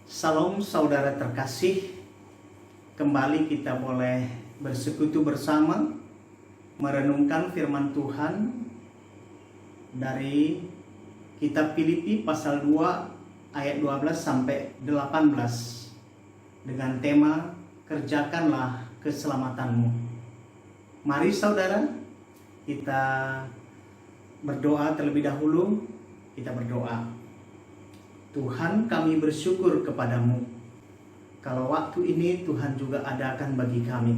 Salam saudara terkasih, kembali kita boleh bersekutu bersama merenungkan firman Tuhan dari kitab Filipi pasal 2 ayat 12 sampai 18 dengan tema kerjakanlah keselamatanmu. Mari saudara, kita berdoa terlebih dahulu. Kita berdoa. Tuhan, kami bersyukur kepadamu kalau waktu ini Tuhan juga adakan bagi kami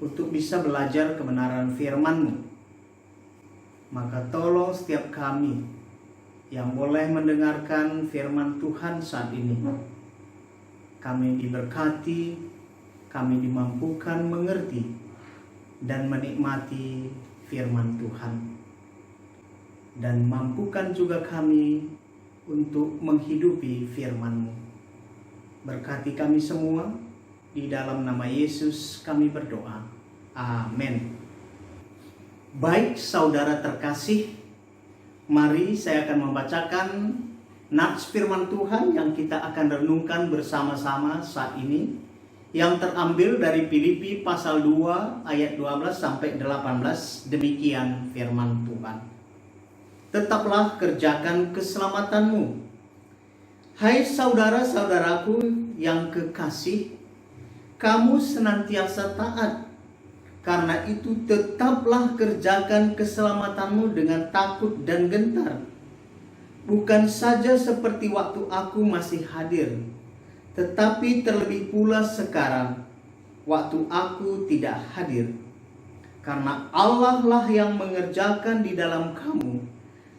untuk bisa belajar kebenaran firman-Mu. Maka tolong setiap kami yang boleh mendengarkan firman Tuhan saat ini, kami diberkati, kami dimampukan mengerti dan menikmati firman Tuhan. Dan mampukan juga kami untuk menghidupi firman-Mu. Berkati kami semua, di dalam nama Yesus kami berdoa. Amin. Baik saudara terkasih, mari saya akan membacakan nats firman Tuhan yang kita akan renungkan bersama-sama saat ini, yang terambil dari Filipi pasal 2 ayat 12 sampai 18. Demikian firman Tuhan. Tetaplah kerjakan keselamatanmu. Hai saudara-saudaraku yang kekasih, kamu senantiasa taat. Karena itu tetaplah kerjakan keselamatanmu dengan takut dan gentar. Bukan saja seperti waktu aku masih hadir, tetapi terlebih pula sekarang, waktu aku tidak hadir. Karena Allah lah yang mengerjakan di dalam kamu,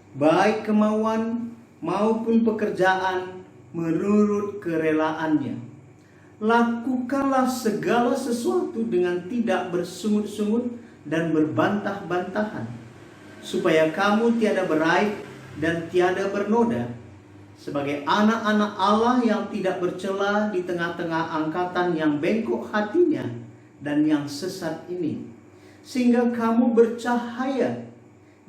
baik kemauan maupun pekerjaan menurut kerelaannya. Lakukanlah segala sesuatu dengan tidak bersungut-sungut dan berbantah-bantahan, supaya kamu tiada beraib dan tiada bernoda, sebagai anak-anak Allah yang tidak bercela di tengah-tengah angkatan yang bengkok hatinya dan yang sesat ini, sehingga kamu bercahaya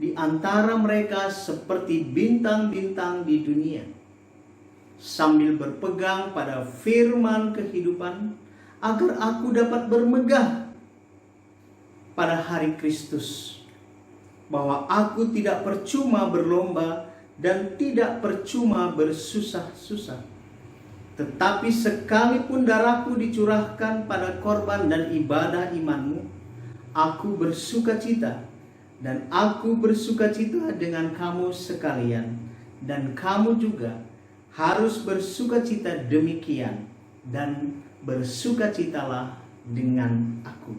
di antara mereka seperti bintang-bintang di dunia, sambil berpegang pada firman kehidupan, agar aku dapat bermegah pada hari Kristus, bahwa aku tidak percuma berlomba dan tidak percuma bersusah-susah. Tetapi sekalipun darahku dicurahkan pada korban dan ibadah imanmu, aku bersukacita. Dan aku bersukacita dengan kamu sekalian, dan kamu juga harus bersukacita demikian, dan bersukacitalah dengan aku.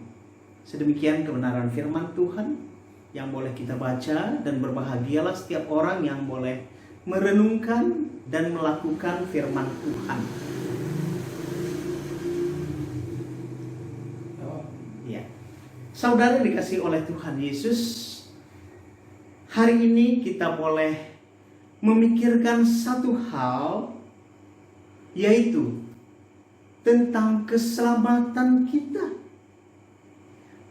Sedemikian kebenaran firman Tuhan yang boleh kita baca, dan berbahagialah setiap orang yang boleh merenungkan dan melakukan firman Tuhan. Ya, saudara dikasihi oleh Tuhan Yesus, hari ini kita boleh memikirkan satu hal, yaitu tentang keselamatan kita.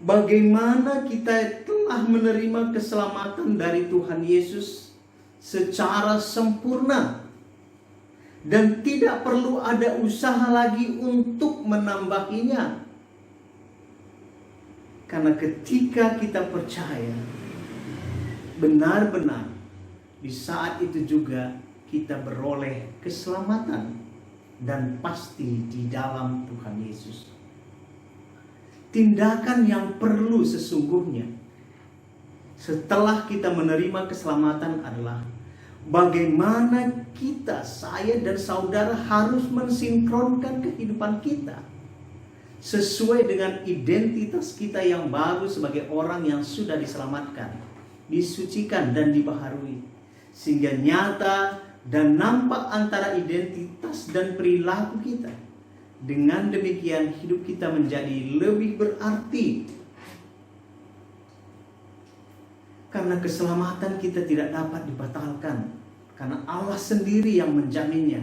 Bagaimana kita telah menerima keselamatan dari Tuhan Yesus secara sempurna, dan tidak perlu ada usaha lagi untuk menambahinya. Karena ketika kita percaya, benar-benar di saat itu juga kita beroleh keselamatan, dan pasti di dalam Tuhan Yesus. Tindakan yang perlu sesungguhnya setelah kita menerima keselamatan adalah bagaimana kita, saya dan saudara, harus mensinkronkan kehidupan kita sesuai dengan identitas kita yang baru sebagai orang yang sudah diselamatkan, disucikan dan dibaharui, sehingga nyata dan nampak antara identitas dan perilaku kita. Dengan demikian hidup kita menjadi lebih berarti, karena keselamatan kita tidak dapat dibatalkan, karena Allah sendiri yang menjaminnya.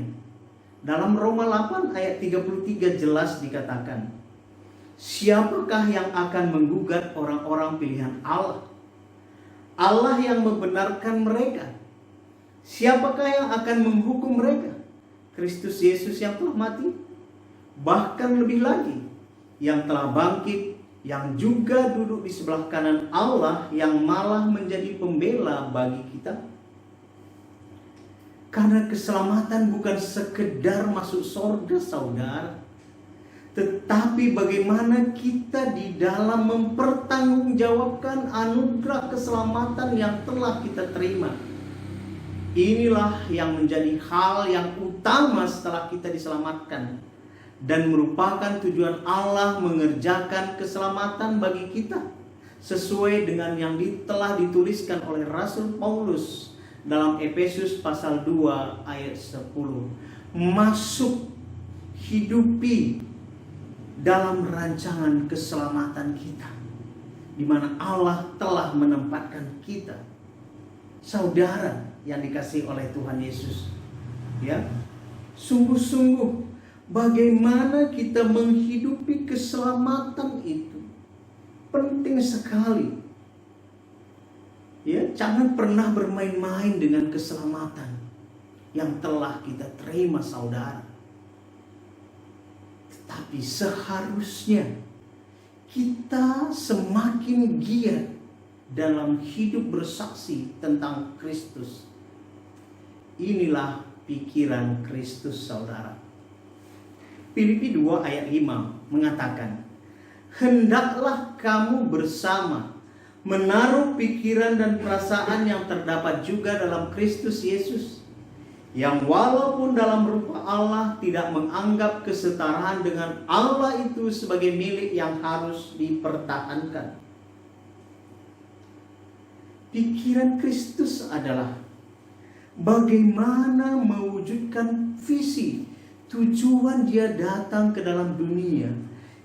Dalam Roma 8 ayat 33 jelas dikatakan, siapakah yang akan menggugat orang-orang pilihan Allah? Allah yang membenarkan mereka. Siapakah yang akan menghukum mereka? Kristus Yesus yang telah mati, bahkan lebih lagi yang telah bangkit, yang juga duduk di sebelah kanan Allah, yang malah menjadi pembela bagi kita. Karena keselamatan bukan sekedar masuk surga, saudara, tetapi bagaimana kita di dalam mempertanggungjawabkan anugerah keselamatan yang telah kita terima. Inilah yang menjadi hal yang utama setelah kita diselamatkan, dan merupakan tujuan Allah mengerjakan keselamatan bagi kita, sesuai dengan yang telah dituliskan oleh Rasul Paulus dalam Efesus pasal 2 ayat 10. Masuk, hidupi dalam rancangan keselamatan kita, di mana Allah telah menempatkan kita. Saudara yang dikasihi oleh Tuhan Yesus, ya, sungguh-sungguh bagaimana kita menghidupi keselamatan itu penting sekali. Ya, jangan pernah bermain-main dengan keselamatan yang telah kita terima, saudara. Tetapi seharusnya kita semakin giat dalam hidup bersaksi tentang Kristus. Inilah pikiran Kristus, saudara. Filipi 2 ayat 5 mengatakan, hendaklah kamu bersama menaruh pikiran dan perasaan yang terdapat juga dalam Kristus Yesus, yang walaupun dalam rupa Allah tidak menganggap kesetaraan dengan Allah itu sebagai milik yang harus dipertahankan. Pikiran Kristus adalah bagaimana mewujudkan visi tujuan dia datang ke dalam dunia,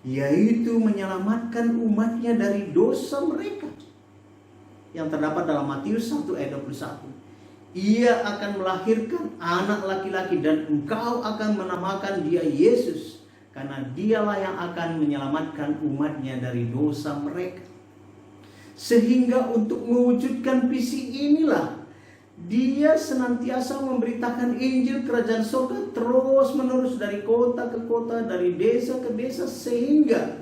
yaitu menyelamatkan umatnya dari dosa mereka, yang terdapat dalam Matius 1 ayat 21. Ia akan melahirkan anak laki-laki dan engkau akan menamakan dia Yesus, karena dialah yang akan menyelamatkan umatnya dari dosa mereka. Sehingga untuk mewujudkan visi inilah dia senantiasa memberitakan Injil Kerajaan Surga terus menerus dari kota ke kota, dari desa ke desa, sehingga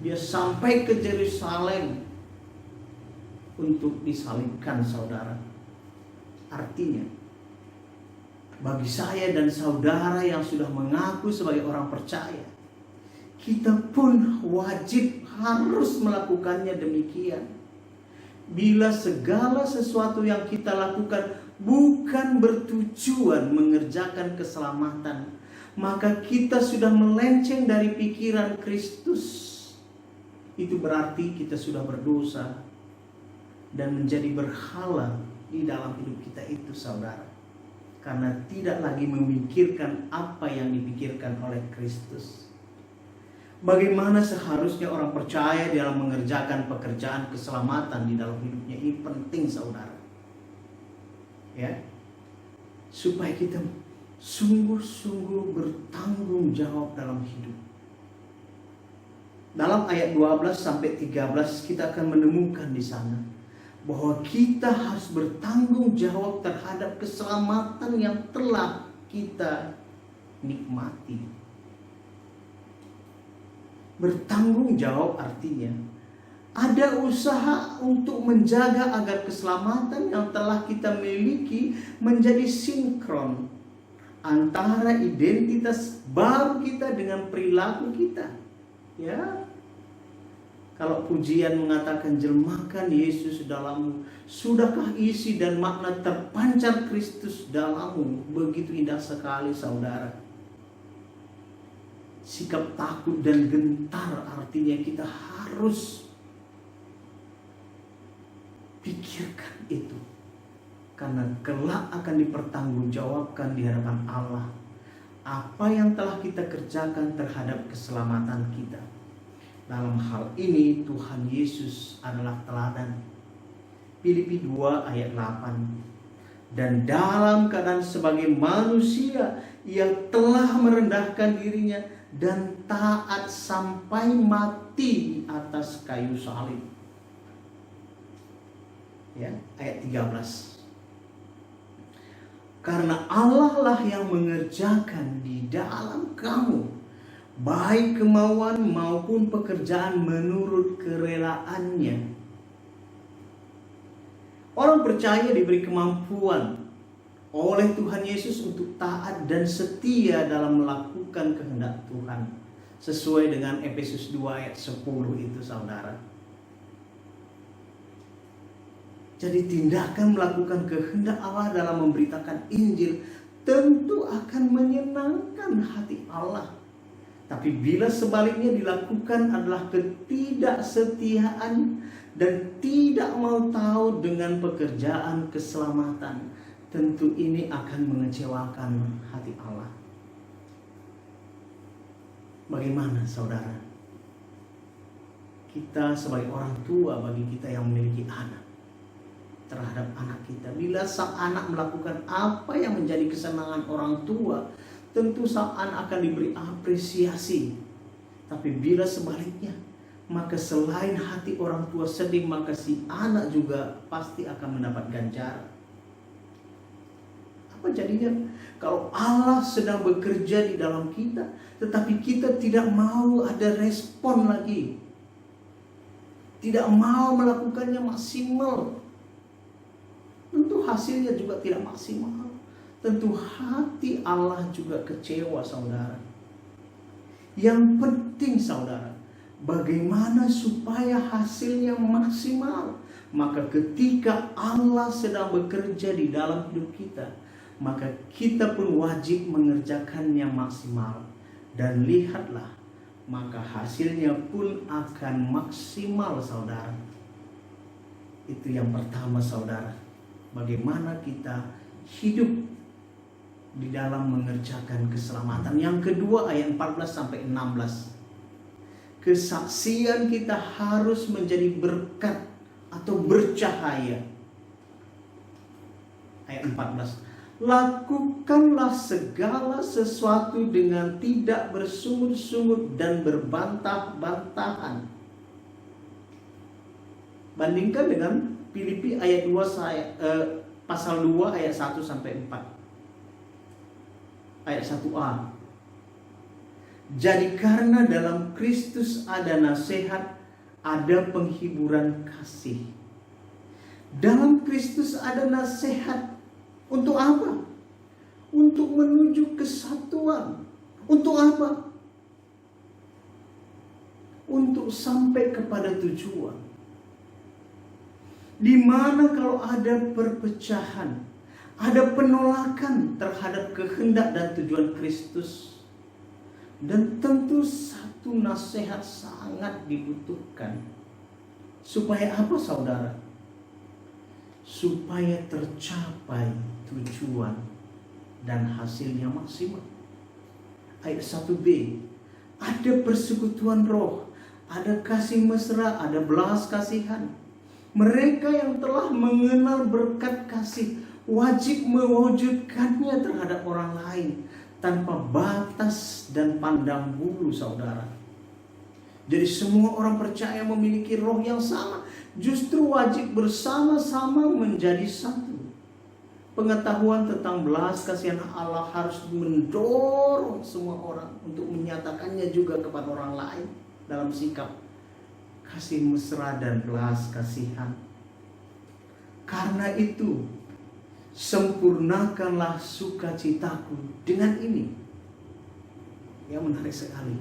dia sampai ke Yerusalem untuk disalibkan, saudara. Artinya, bagi saya dan saudara yang sudah mengaku sebagai orang percaya, kita pun wajib harus melakukannya demikian. Bila segala sesuatu yang kita lakukan bukan bertujuan mengerjakan keselamatan, maka kita sudah melenceng dari pikiran Kristus. Itu berarti kita sudah berdosa dan menjadi berhala di dalam hidup kita itu, saudara. Karena tidak lagi memikirkan apa yang dipikirkan oleh Kristus. Bagaimana seharusnya orang percaya dalam mengerjakan pekerjaan keselamatan di dalam hidupnya, ini penting, saudara. Ya, supaya kita sungguh-sungguh bertanggung jawab dalam hidup. Dalam ayat 12 sampai 13 kita akan menemukan di sana bahwa kita harus bertanggung jawab terhadap keselamatan yang telah kita nikmati. Bertanggung jawab artinya ada usaha untuk menjaga agar keselamatan yang telah kita miliki menjadi sinkron antara identitas baru kita dengan perilaku kita. Ya, kalau pujian mengatakan jelmakan Yesus dalammu, sudahkah isi dan makna terpancar Kristus dalammu? Begitu indah sekali, saudara. Sikap takut dan gentar artinya kita harus pikirkan itu, karena kelak akan dipertanggungjawabkan di hadapan Allah apa yang telah kita kerjakan terhadap keselamatan kita. Dalam hal ini Tuhan Yesus adalah teladan. Filipi 2 ayat 8. Dan dalam keadaan sebagai manusia, ia telah merendahkan dirinya dan taat sampai mati di atas kayu salib. Ya, ayat 13. Karena Allah lah yang mengerjakan di dalam kamu, baik kemauan maupun pekerjaan menurut kerelaannya. Orang percaya diberi kemampuan oleh Tuhan Yesus untuk taat dan setia dalam melakukan kehendak Tuhan. Sesuai dengan Efesus 2 ayat 10 itu, saudara. Jadi tindakan melakukan kehendak Allah dalam memberitakan Injil tentu akan menyenangkan hati Allah. Tapi bila sebaliknya dilakukan adalah ketidaksetiaan dan tidak mau tahu dengan pekerjaan keselamatan, tentu ini akan mengecewakan hati Allah. Bagaimana, saudara? Kita sebagai orang tua, bagi kita yang memiliki anak, terhadap anak kita, bila sang anak melakukan apa yang menjadi kesenangan orang tua, tentu sang anak akan diberi apresiasi. Tapi bila sebaliknya, maka selain hati orang tua sedih, maka si anak juga pasti akan mendapat ganjaran. Apa jadinya kalau Allah sedang bekerja di dalam kita, tetapi kita tidak mau ada respon lagi, tidak mau melakukannya maksimal? Tentu hasilnya juga tidak maksimal. Tentu hati Allah juga kecewa, saudara. Yang penting, saudara, bagaimana supaya hasilnya maksimal? Maka ketika Allah sedang bekerja di dalam hidup kita, maka kita pun wajib mengerjakannya maksimal. Dan lihatlah, maka hasilnya pun akan maksimal, saudara. Itu yang pertama, saudara. Bagaimana kita hidup di dalam mengerjakan keselamatan. Yang kedua, ayat 14-16. Kesaksian kita harus menjadi berkat atau bercahaya. Ayat 14. Lakukanlah segala sesuatu dengan tidak bersungut-sungut dan berbantah-bantahan. Bandingkan dengan Filipi ayat 2 pasal 2 ayat 1-4. Ayat 1a. Jadi karena dalam Kristus ada nasihat, ada penghiburan kasih. Dalam Kristus ada nasihat. Untuk apa? Untuk menuju kesatuan. Untuk apa? Untuk sampai kepada tujuan. Di mana kalau ada perpecahan, ada penolakan terhadap kehendak dan tujuan Kristus. Dan tentu satu nasihat sangat dibutuhkan. Supaya apa, saudara? Supaya tercapai tujuan dan hasilnya maksimal. Ayat 1b. Ada persekutuan roh, ada kasih mesra, ada belas kasihan. Mereka yang telah mengenal berkat kasih wajib mewujudkannya terhadap orang lain tanpa batas dan pandang bulu, saudara. Jadi semua orang percaya memiliki roh yang sama, justru wajib bersama-sama menjadi satu. Pengetahuan tentang belas kasihan Allah harus mendorong semua orang untuk menyatakannya juga kepada orang lain dalam sikap kasih mesra dan belas kasihan. Karena itu, sempurnakanlah sukacitaku dengan ini. Ya, menarik sekali.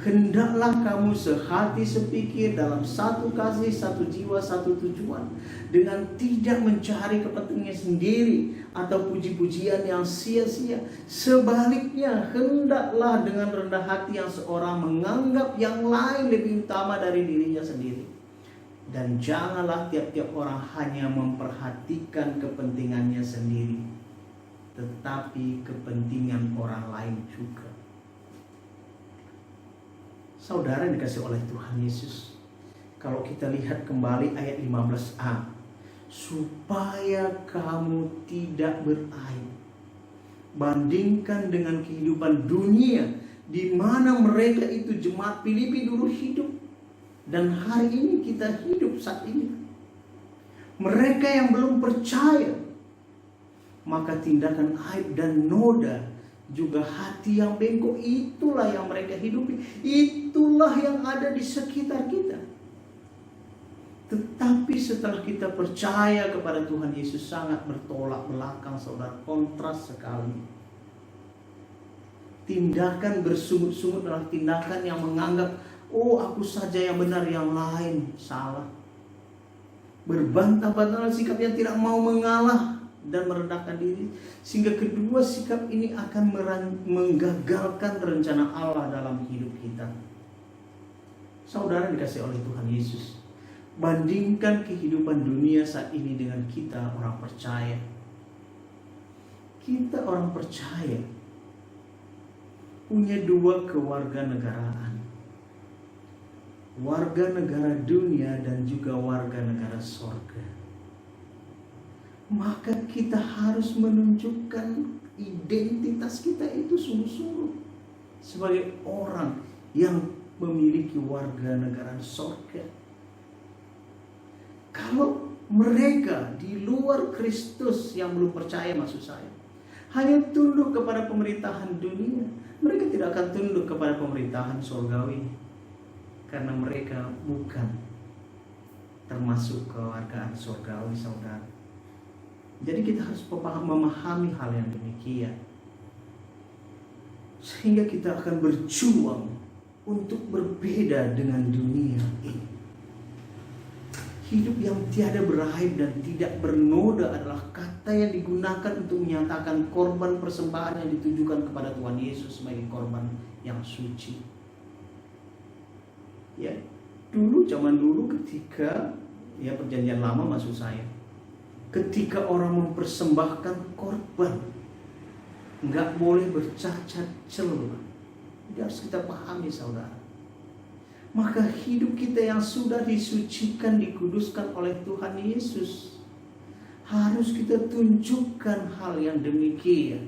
Hendaklah kamu sehati sepikir dalam satu kasih, satu jiwa, satu tujuan, dengan tidak mencari kepentingan sendiri atau puji-pujian yang sia-sia. Sebaliknya, hendaklah dengan rendah hati yang seorang menganggap yang lain lebih utama dari dirinya sendiri. Dan janganlah tiap-tiap orang hanya memperhatikan kepentingannya sendiri, tetapi kepentingan orang lain juga. Saudara yang dikasih oleh Tuhan Yesus, kalau kita lihat kembali ayat 15a, supaya kamu tidak beraib, bandingkan dengan kehidupan dunia di mana mereka itu jemaat Filipi dulu hidup, dan hari ini kita hidup saat ini. Mereka yang belum percaya, maka tindakan aib dan noda, juga hati yang bengkok, itulah yang mereka hidupi. Itulah yang ada di sekitar kita. Tetapi setelah kita percaya kepada Tuhan Yesus, sangat bertolak belakang, saudara, kontras sekali. Tindakan bersungut-sungut adalah tindakan yang menganggap, oh aku saja yang benar, yang lain salah. Berbantah-bantahan, sikap yang tidak mau mengalah dan merendahkan diri, sehingga kedua sikap ini akan menggagalkan rencana Allah dalam hidup kita. Saudara dikasih oleh Tuhan Yesus, bandingkan kehidupan dunia saat ini dengan kita orang percaya. Kita orang percaya punya dua kewarganegaraan. Warga negara dunia dan juga warga negara sorga. Maka kita harus menunjukkan identitas kita itu sungguh-sungguh sebagai orang yang memiliki warga negara sorga. Kalau mereka di luar Kristus yang belum percaya, maksud saya, hanya tunduk kepada pemerintahan dunia, mereka tidak akan tunduk kepada pemerintahan surgawi, karena mereka bukan termasuk kewargaan surgawi, saudara. Jadi kita harus memahami hal yang demikian, sehingga kita akan berjuang untuk berbeda dengan dunia ini. Hidup yang tiada beraib dan tidak bernoda adalah kata yang digunakan untuk menyatakan korban persembahan yang ditujukan kepada Tuhan Yesus sebagai korban yang suci. Ya, zaman dulu ketika perjanjian lama, maksud saya, ketika orang mempersembahkan korban, nggak boleh bercacat celah. Ini harus kita pahami, saudara. Maka hidup kita yang sudah disucikan, dikuduskan oleh Tuhan Yesus, harus kita tunjukkan hal yang demikian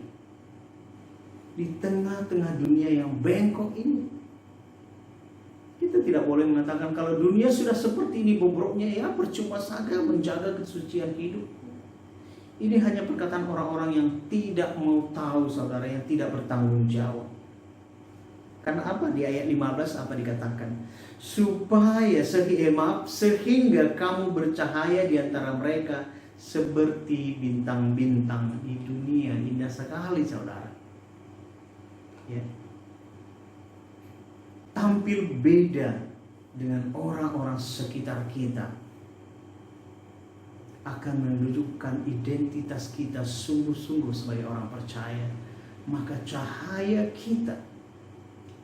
di tengah-tengah dunia yang bengkok ini. Kita tidak boleh mengatakan kalau dunia sudah seperti ini bobroknya, ya percuma saja menjaga kesucian hidup. Ini hanya perkataan orang-orang yang tidak mau tahu, saudara, yang tidak bertanggung jawab. Karena apa? Di ayat 15 apa dikatakan? Sehingga kamu bercahaya di antara mereka seperti bintang-bintang di dunia. Indah sekali, saudara. Ya. Tampil beda dengan orang-orang sekitar kita, akan menunjukkan identitas kita sungguh-sungguh sebagai orang percaya. Maka cahaya kita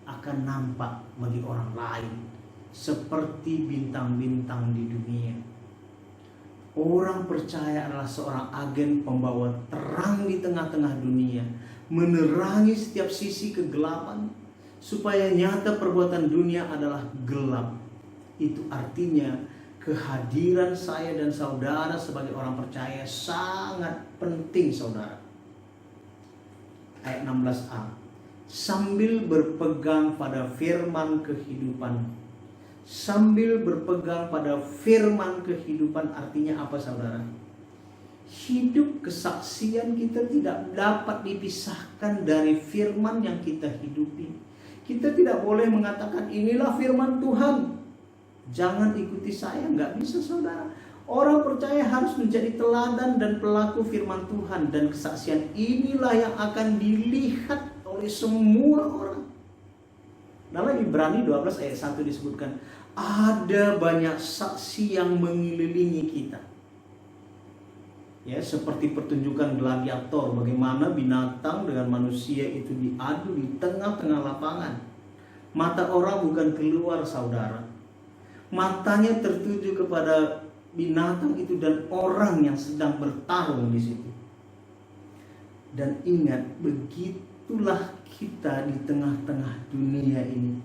akan nampak bagi orang lain seperti bintang-bintang di dunia. Orang percaya adalah seorang agen pembawa terang di tengah-tengah dunia, menerangi setiap sisi kegelapan, supaya nyata perbuatan dunia adalah gelap. Itu artinya kehadiran saya dan saudara sebagai orang percaya sangat penting, saudara. Ayat 16a. Sambil berpegang pada firman kehidupan. Sambil berpegang pada firman kehidupan artinya apa, saudara? Hidup kesaksian kita tidak dapat dipisahkan dari firman yang kita hidupi. Kita tidak boleh mengatakan inilah firman Tuhan, jangan ikuti saya. Nggak bisa, saudara. Orang percaya harus menjadi teladan dan pelaku firman Tuhan, dan kesaksian inilah yang akan dilihat oleh semua orang. Dalam Ibrani 12 ayat 1 disebutkan, ada banyak saksi yang mengelilingi kita. Ya, seperti pertunjukan gladiator, bagaimana binatang dengan manusia itu diadu di tengah-tengah lapangan. Mata orang bukan keluar, saudara. Matanya tertuju kepada binatang itu dan orang yang sedang bertarung di situ. Dan ingat, begitulah kita di tengah-tengah dunia ini.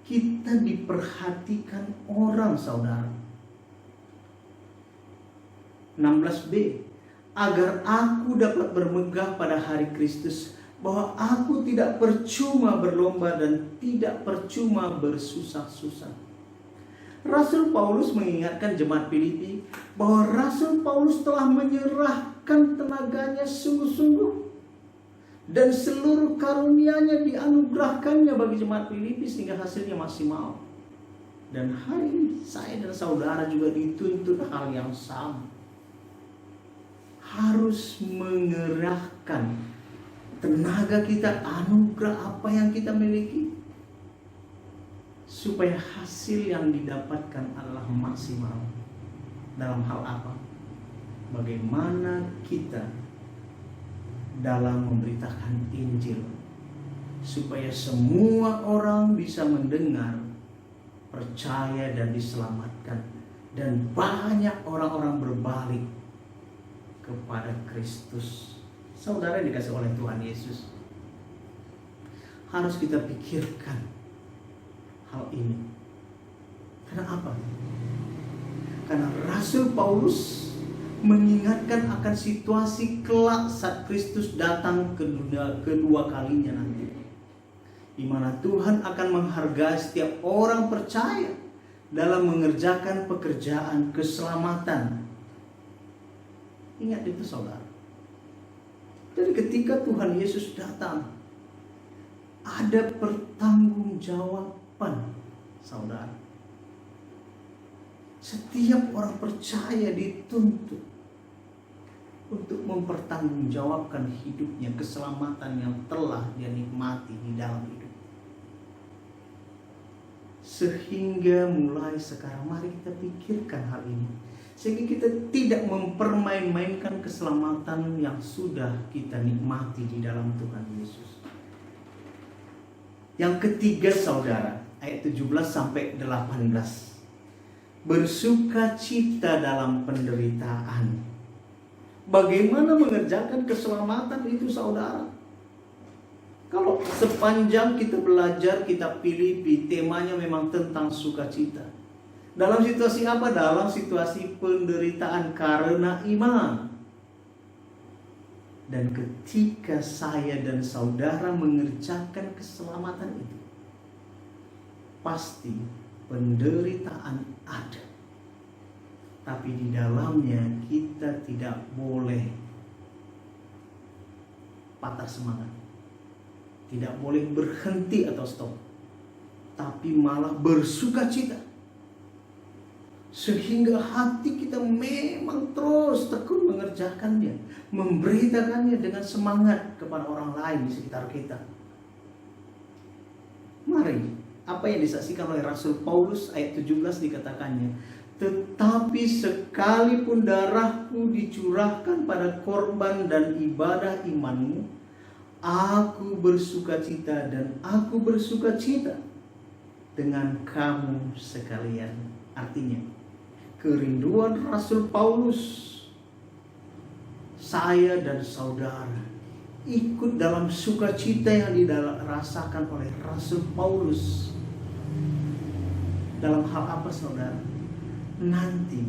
Kita diperhatikan orang, saudara. 16b. Agar aku dapat bermegah pada hari Kristus, bahwa aku tidak percuma berlomba dan tidak percuma bersusah-susah. Rasul Paulus mengingatkan jemaat Filipi bahwa Rasul Paulus telah menyerah mencurahkan tenaganya sungguh-sungguh, dan seluruh karunia-Nya dianugerahkannya bagi jemaat Filipi sehingga hasilnya maksimal. Dan hari ini saya dan saudara juga dituntut hal yang sama. Harus mengerahkan tenaga kita, anugerah apa yang kita miliki, supaya hasil yang didapatkan adalah maksimal. Dalam hal apa? Bagaimana kita dalam memberitakan Injil, supaya semua orang bisa mendengar, percaya dan diselamatkan, dan banyak orang-orang berbalik kepada Kristus. Saudara yang dikasih oleh Tuhan Yesus, harus kita pikirkan hal ini. Karena apa? Karena Rasul Paulus mengingatkan akan situasi kelak saat Kristus datang kedua kalinya nanti, di mana Tuhan akan menghargai setiap orang percaya dalam mengerjakan pekerjaan keselamatan. Ingat itu saudara. Jadi ketika Tuhan Yesus datang, ada pertanggungjawaban saudara. Setiap orang percaya dituntut untuk mempertanggungjawabkan hidupnya, keselamatan yang telah dia nikmati di dalam hidup. Sehingga mulai sekarang mari kita pikirkan hal ini, sehingga kita tidak mempermain-mainkan keselamatan yang sudah kita nikmati di dalam Tuhan Yesus. Yang ketiga saudara, ayat 17 sampai 18. Bersukacita dalam penderitaan. Bagaimana mengerjakan keselamatan itu saudara? Kalau sepanjang kita belajar kitab Filipi, temanya memang tentang sukacita. Dalam situasi apa? Dalam situasi penderitaan karena iman. Dan ketika saya dan saudara mengerjakan keselamatan itu, pasti penderitaan ada. Tapi di dalamnya kita tidak boleh patah semangat. Tidak boleh berhenti atau stop. Tapi malah bersukacita. Sehingga hati kita memang terus tekun mengerjakannya, memberitakannya dengan semangat kepada orang lain di sekitar kita. Mari, apa yang disaksikan oleh Rasul Paulus ayat 17 dikatakannya, tetapi sekalipun darahku dicurahkan pada korban dan ibadah imanmu, aku bersukacita dan aku bersukacita dengan kamu sekalian. Artinya, kerinduan Rasul Paulus, saya dan saudara ikut dalam sukacita yang dirasakan oleh Rasul Paulus. Dalam hal apa saudara? Nanti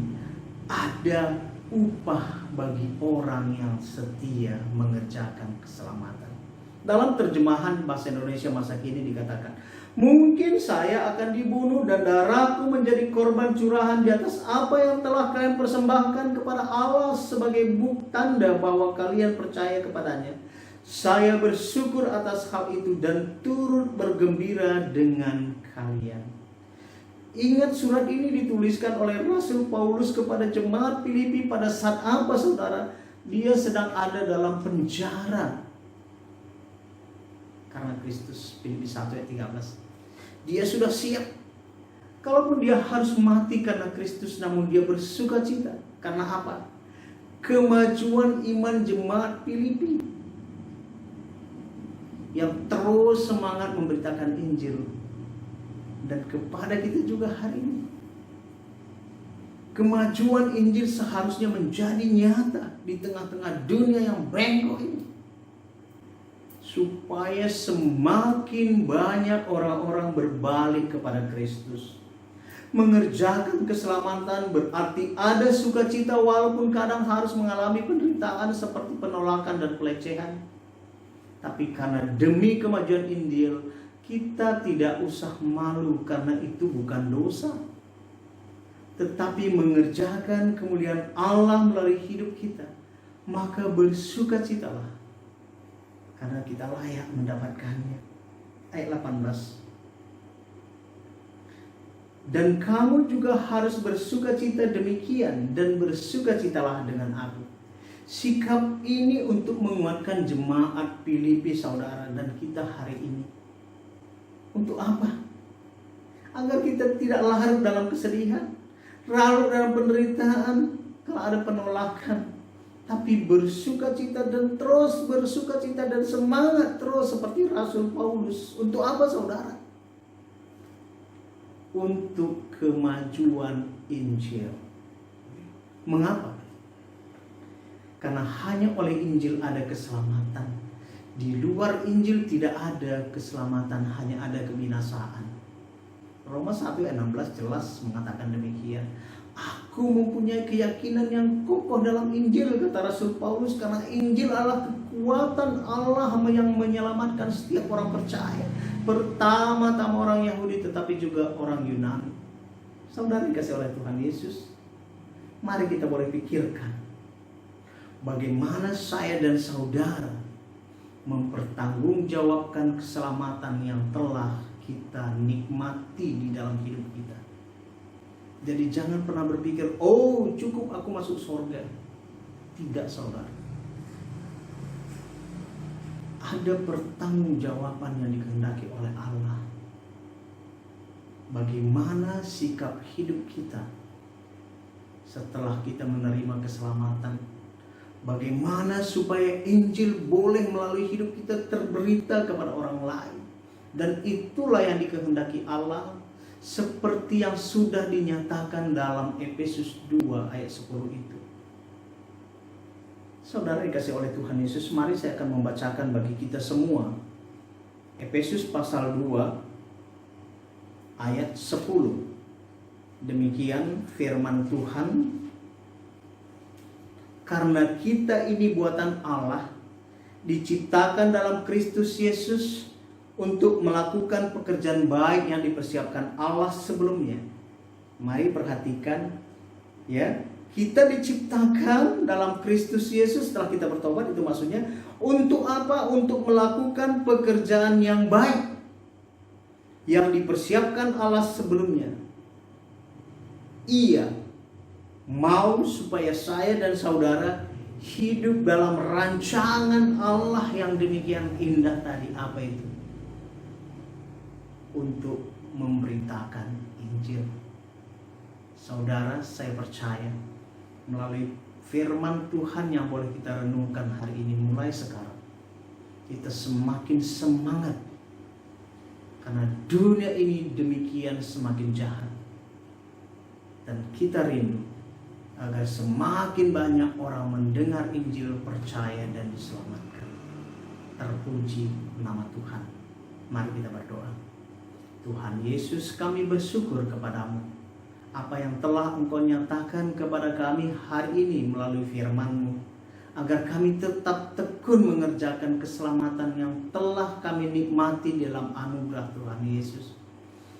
ada upah bagi orang yang setia mengerjakan keselamatan. Dalam terjemahan bahasa Indonesia masa kini dikatakan, mungkin saya akan dibunuh dan darahku menjadi korban curahan di atas apa yang telah kalian persembahkan kepada Allah sebagai bukti tanda bahwa kalian percaya kepadanya. Saya bersyukur atas hal itu dan turut bergembira dengan kalian. Ingat, surat ini dituliskan oleh Rasul Paulus kepada jemaat Filipi pada saat apa saudara? Dia sedang ada dalam penjara karena Kristus. Filipi 1 ayat 13. Dia sudah siap. Kalaupun dia harus mati karena Kristus, namun dia bersukacita. Karena apa? Kemajuan iman jemaat Filipi yang terus semangat memberitakan Injil. Dan kepada kita juga hari ini, kemajuan Injil seharusnya menjadi nyata di tengah-tengah dunia yang bengkok ini, supaya semakin banyak orang-orang berbalik kepada Kristus. Mengerjakan keselamatan berarti ada sukacita walaupun kadang harus mengalami penderitaan seperti penolakan dan pelecehan. Tapi karena demi kemajuan Injil, kita tidak usah malu karena itu bukan dosa. Tetapi mengerjakan kemuliaan Allah melalui hidup kita maka bersukacitalah karena kita layak mendapatkannya. Ayat 18. Dan kamu juga harus bersukacita demikian, dan bersukacitalah dengan aku. Sikap ini untuk menguatkan jemaat Filipi saudara dan kita hari ini. Untuk apa? Agar kita tidak larut dalam kesedihan, larut dalam penderitaan kalau ada penolakan, tapi bersukacita dan terus bersukacita dan semangat terus seperti Rasul Paulus. Untuk apa saudara? Untuk kemajuan Injil. Mengapa? Karena hanya oleh Injil ada keselamatan. Di luar Injil tidak ada keselamatan, hanya ada kebinasaan. Roma 1 ayat 16 jelas mengatakan demikian. Aku mempunyai keyakinan yang kokoh dalam Injil, kata Rasul Paulus, karena Injil adalah kekuatan Allah yang menyelamatkan setiap orang percaya. Pertama-tama orang Yahudi, tetapi juga orang Yunani. Saudara dikasih oleh Tuhan Yesus, mari kita boleh pikirkan bagaimana saya dan saudara mempertanggungjawabkan keselamatan yang telah kita nikmati di dalam hidup kita. Jadi jangan pernah berpikir, oh cukup aku masuk surga. Tidak saudara. Ada pertanggungjawaban yang dikehendaki oleh Allah. Bagaimana sikap hidup kita setelah kita menerima keselamatan? Bagaimana supaya Injil boleh melalui hidup kita terberita kepada orang lain? Dan itulah yang dikehendaki Allah, seperti yang sudah dinyatakan dalam Efesus 2 ayat 10 itu. Saudara dikasih oleh Tuhan Yesus, mari saya akan membacakan bagi kita semua Efesus pasal 2 ayat 10. Demikian firman Tuhan. Karena kita ini buatan Allah, diciptakan dalam Kristus Yesus untuk melakukan pekerjaan baik yang dipersiapkan Allah sebelumnya. Mari perhatikan ya. Kita diciptakan dalam Kristus Yesus setelah kita bertobat, itu maksudnya untuk apa? Untuk melakukan pekerjaan yang baik yang dipersiapkan Allah sebelumnya. Ia mau supaya saya dan saudara hidup dalam rancangan Allah yang demikian indah tadi. Apa itu? Untuk memberitakan Injil. Saudara, saya percaya melalui firman Tuhan yang boleh kita renungkan hari ini mulai sekarang, kita semakin semangat karena dunia ini demikian semakin jahat, dan kita rindu agar semakin banyak orang mendengar Injil, percaya dan diselamatkan. Terpuji nama Tuhan. Mari kita berdoa. Tuhan Yesus, kami bersyukur kepadamu apa yang telah Engkau nyatakan kepada kami hari ini melalui firman-Mu, agar kami tetap tekun mengerjakan keselamatan yang telah kami nikmati dalam anugerah Tuhan Yesus,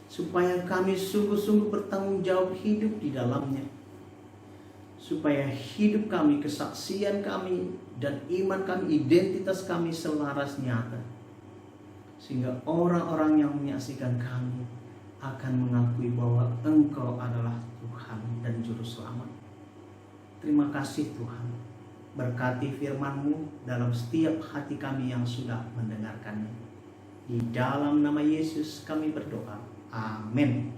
supaya kami sungguh-sungguh bertanggung jawab hidup di dalamnya, supaya hidup kami, kesaksian kami, dan iman kami, identitas kami selaras nyata, sehingga orang-orang yang menyaksikan kami akan mengakui bahwa Engkau adalah Tuhan dan Juru Selamat. Terima kasih Tuhan. Berkati firman-Mu dalam setiap hati kami yang sudah mendengarkannya. Di dalam nama Yesus kami berdoa. Amin.